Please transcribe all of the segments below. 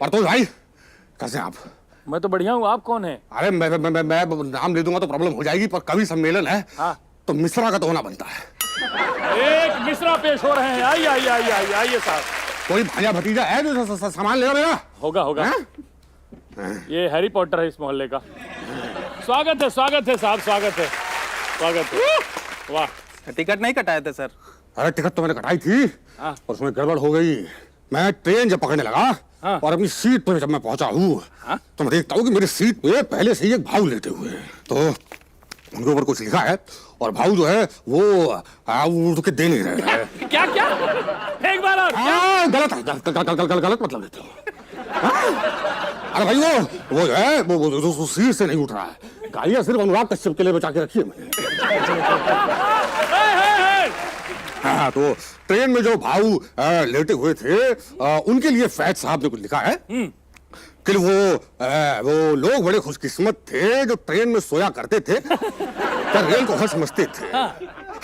परतोष भाई, कैसे हैं आप? मैं तो बढ़िया हूँ, आप कौन है? अरे मैं नाम ले दूंगा तो प्रॉब्लम हो जाएगी, पर कवि सम्मेलन है। हाँ। तो मिश्रा का तो होना बनता है। एक मिश्रा पेश हो रहे हैं। आइए आइए आइए आइए आइए साहब। कोई भांजा भतीजा है जो सामान लेगा मेरा? होगा होगा। ये हैरी पॉटर है इस मोहल्ले का। स्वागत है साहब, स्वागत है। वाह। टिकट नहीं कटाए थे सर? अरे टिकट तो मैंने कटाई थी, हाँ। और उसमें गड़बड़ हो गई। मैं ट्रेन जब पकड़ने लगा, हाँ। और अपनी सीट पर जब मैं पहुंचा हूँ, हाँ। तो मैं देखता हूँ कि मेरी सीट पे पहले से ही एक भाऊ लेटे हुए हैं। तो उनके ऊपर कुछ लिखा है, और भाऊ जो है वो उड़ के दे नहीं रहे हैं। क्या क्या? एक बार और। गलत है, गलत मतलब लेते हो। अरे भाई वो जो है वो सीट से नहीं उठ रहा है। गाड़ियाँ सिर्फ अनुराग कश्यप के लिए बचा के रखी है मैंने। हाँ, तो ट्रेन में जो भाऊ लेटे हुए थे, उनके लिए फैज साहब ने कुछ लिखा है कि वो लोग बड़े खुशकिस्मत थे जो ट्रेन में सोया करते थे, क्या रेल को हर समझते थे।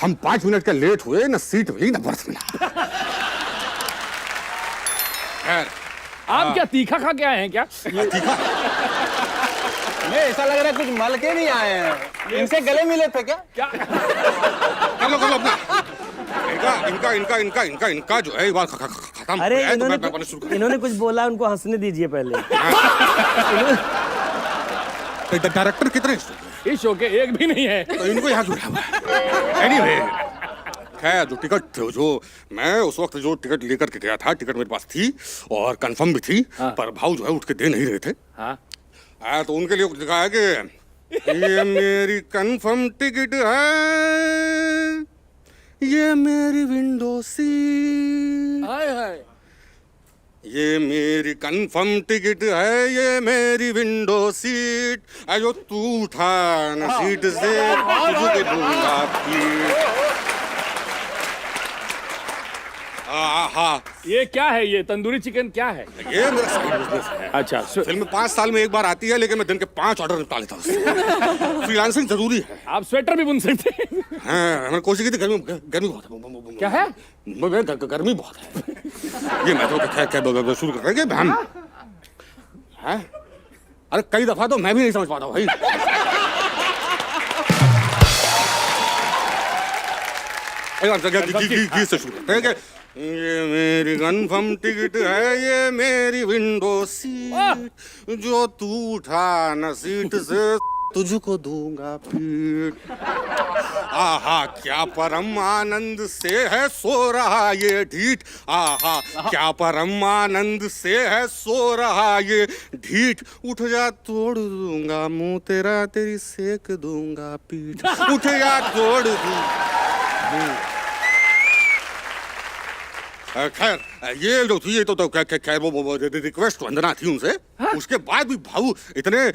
हम 5 मिनट के लेट हुए, न सीट मिली न बर्थ मिला। आप क्या तीखा खा के आए हैं क्या? तीखा? हमें ऐसा लग रहा है कुछ मल के नहीं आए हैं। इनसे गले मिले थे क्या? कर लो अपना। इनका जो है बात खत्म। अरे इन्होंने कुछ बोला, उनको हंसने दीजिए पहले। डायरेक्टर कितने इस शो के एक भी नहीं है, तो इनको यहाँ क्यों हुआ है? एनीवे, खैर जो टिकट जो मैं उस वक्त जो टिकट लेकर के गया था, टिकट मेरे पास थी और कंफर्म भी थी। हाँ। पर भाऊ जो है उठ के दे नहीं रहे थे। हाँ। तो उनके लिए लिखा है कि ये मेरी कंफर्म टिकट है, ये मेरी विंडो सीट, ये मेरी कंफर्म टिकट है, ये मेरी विंडो सीट, जो तू उठा न सीट से तुझे दूंगा फिर। हाँ। ये क्या है? ये तंदूरी चिकन क्या है? ये मेरा साइड बिजनेस है। अच्छा। फिल्म में 5 साल में एक बार आती है, लेकिन मैं दिन के 5 ऑर्डर निपटा लेता हूँ। फ्रीलांसिंग जरूरी है। आप स्वेटर भी बुन सकते हैं। हाँ, मैंने कोशिश की थी। गर्मी बहुत है। क्या है? गर्मी बहुत है। ये मैं तो शुरू कर रहे हम। अरे कई दफा तो मैं भी नहीं समझ पाता भाई। गीत से शुरू करते हैं। ये मेरी कंफर्म टिकट है, ये मेरी विंडो सीट, जो तू उठा न सीट से तुझको दूंगा पीठ। आहा क्या परम आनंद से है सो रहा ये ढीठ, आहा क्या परम आनंद से है सो रहा ये ढीठ। उठ जा तोड़ दूंगा मुंह तेरा, तेरी सेक दूंगा पीठ। उठ जा तोड़ दूंगा। खैर ये जो थी, ये तो खैर वो रिक्वेस्ट वंदना थी उनसे। हाँ? उसके बाद भी भाऊ इतने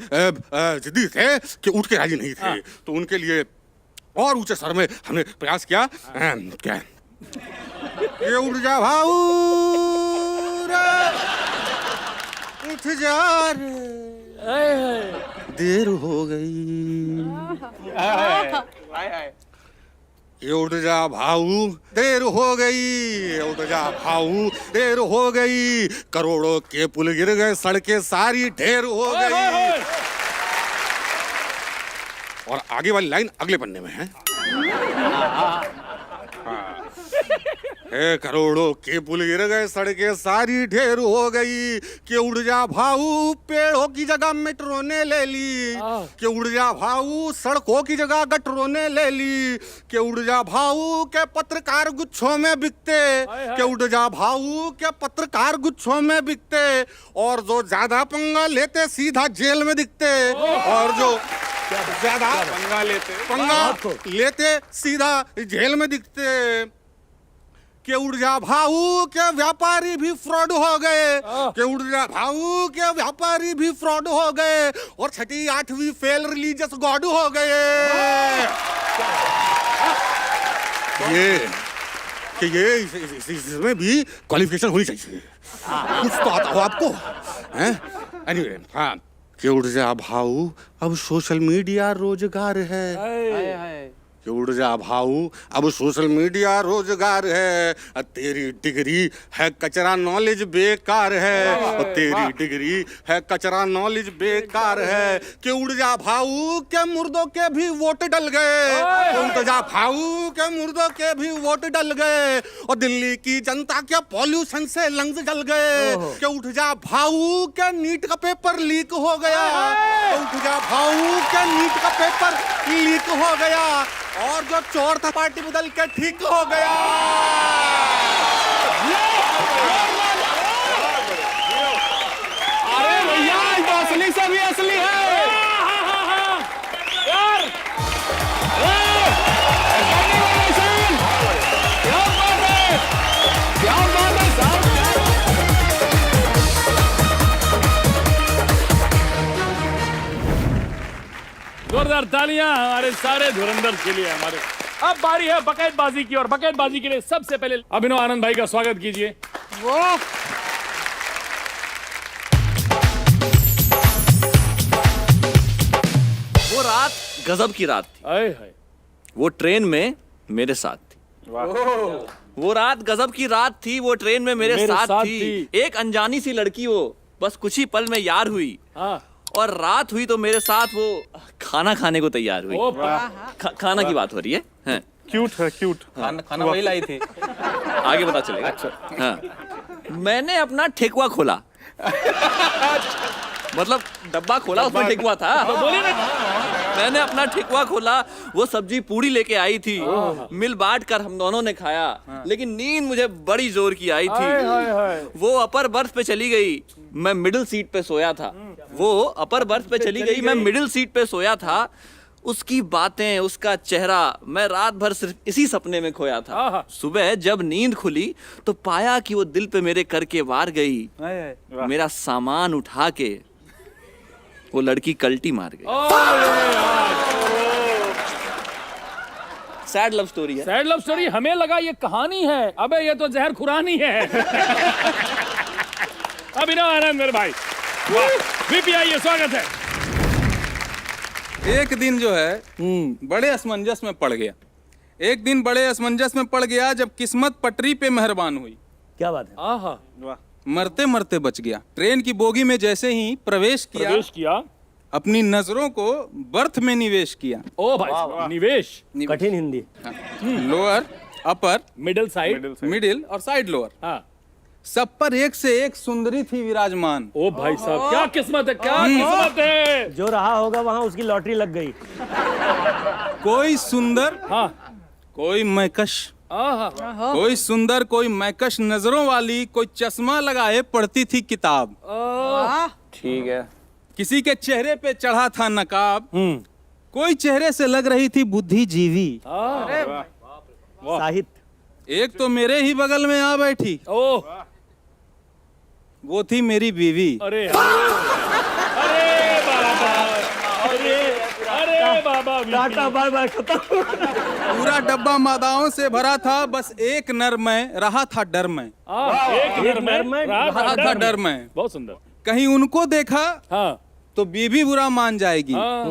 जिद्दी थे कि उठ के राजी नहीं थे। हाँ? तो उनके लिए और ऊंचे स्वर में हमने प्रयास किया। हाँ? क्या ये उठ जा भाऊ उठ जा रे, देर हो गई। ये उठ जा भाऊ देर हो गई, उठ जा भाऊ देर हो गई, करोड़ों के पुल गिर गए, सड़कें सारी ढेर हो गई। और आगे वाली लाइन अगले पन्ने में है। करोड़ों के पुल गिर गए, सड़कें सारी ढेर हो गई, कि उड़ जा भाऊ पेड़ों की जगह मेट्रो ने ले ली, कि उड़ जा भाऊ सड़कों की जगह गटरों ने ले ली, कि उड़ जा भाऊ के पत्रकार गुच्छों में बिकते, कि उड़ जा भाऊ के पत्रकार गुच्छों में बिकते, और जो ज्यादा पंगा लेते सीधा जेल में दिखते, और जो ज्यादा पंगा लेते सीधा जेल में दिखते। के उड़ जा भाऊ के व्यापारी भी फ्रॉड हो गए, के उड़ जा भाऊ के व्यापारी भी फ्रॉड हो गए, और 6ठी 8वीं फेल रिलीजियस गॉड हो गए। ये इसमें भी क्वालिफिकेशन होनी चाहिए। कुछ तो आता हो आपको। एनीवे, हाँ, के उड़ जा भाऊ अब सोशल मीडिया रोजगार है, कि उड़ जा भाऊ अब सोशल मीडिया रोजगार है, तेरी डिग्री है कचरा नॉलेज बेकार है, और तेरी डिग्री है कचरा नॉलेज बेकार है, कि उड़ जा भाऊ के मुर्दों के भी वोट डल गए, उड़ जा भाऊ के मुर्दों के भी वोट डल गए, और दिल्ली की जनता के पॉल्यूशन से लंग्स जल गए, कि उठ जा भाऊ के नीट का पेपर लीक हो गया, उठ जा भाऊ के नीट का पेपर लीक हो गया, और जो चोर था पार्टी बदल के ठीक हो गया। अरे भैया ये तो असली से भी असली है यार क्या बात है साहब। जोरदार तालियां हमारे सारे धुरंधर के लिए। हमारे अब बारी है बकैतबाजी की, और बकैतबाजी के लिए सबसे पहले अभिनव आनंद भाई का स्वागत कीजिए। वो रात गजब की रात थी। आए हाय वो ट्रेन में मेरे साथ थी। वो रात गजब की रात थी। वो ट्रेन में मेरे साथ थी। एक अनजानी सी लड़की वो बस कुछ ही पल में यार हुई, हाँ। और रात हुई तो मेरे साथ वो खाना खाने को तैयार हुई। खाना की बात हो रही है, हैं? क्यूट है क्यूट। खाना वही लाई थी। आगे पता चलेगा। अच्छा हाँ। मैंने अपना ठेकुआ खोला। मतलब डब्बा खोला, उसमें ठेकुआ था। बोलिए ना। मैंने अपना ठेकुआ खोला, वो सब्जी पूरी लेके आई थी, मिल बांट कर हम दोनों ने खाया, लेकिन नींद मुझे बड़ी जोर की आई थी। वो अपर बर्थ पे चली गई, मैं मिडिल सीट पे सोया था। वो अपर बर्थ पे चली गई, मैं मिडिल सीट पे सोया था। उसकी बातें, उसका चेहरा, मैं रात भर सिर्फ इसी सपने में खोया था। सुबह जब नींद खुली तो पाया कि वो दिल पे मेरे करके वार गई। मेरा सामान उठा के वो लड़की कल्टी मार गई। सैड लव स्टोरी है। Sad love story. हमें लगा ये कहानी है, अबे ये तो जहर खुरानी है। अभिनव आनंद मेरे भाई, वीपी आइए, स्वागत है। एक दिन जो है बड़े असमंजस में पड़ गया। एक दिन बड़े असमंजस में पड़ गया जब किस्मत पटरी पे मेहरबान हुई। क्या बात है? आहा, मरते मरते बच गया। ट्रेन की बोगी में जैसे ही प्रवेश किया, अपनी नजरों को बर्थ में निवेश किया। ओ भाई, निवेश। कठिन हिंदी। लोअर, अपर, मिडिल साइड, मिडिल और साइड लोअर, हाँ। सब पर एक से एक सुंदरी थी विराजमान। ओ भाई साहब, क्या किस्मत है, क्या किस्मत है। जो रहा होगा वहां उसकी लॉटरी लग गई। कोई सुंदर, हाँ। कोई मैकश, आहा, कोई सुंदर, कोई मैकश नजरों वाली, कोई चश्मा लगाए पढ़ती थी किताब। ठीक है। किसी के चेहरे पे चढ़ा था नकाब, कोई चेहरे से लग रही थी बुद्धिजीवी। साहित्य। एक तो मेरे ही बगल में आ बैठी, ओ, वो थी मेरी बीवी। अरे अरे बाबा, अरे बाबा, टाटा बाय बाय, खत्म। पूरा डब्बा मादाओं से भरा था, बस एक नर में रहा था डर में। एक नर में रहा था डर में। बहुत सुंदर। कहीं उनको देखा हाँ, तो बीवी बुरा मान जाएगी, हाँ।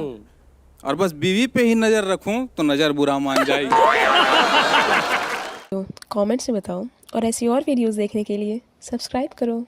और बस बीवी पे ही नजर रखूं तो नजर बुरा मान जाएगी। कमेंट्स में बताओ, और ऐसी और वीडियोस देखने के लिए सब्सक्राइब करो।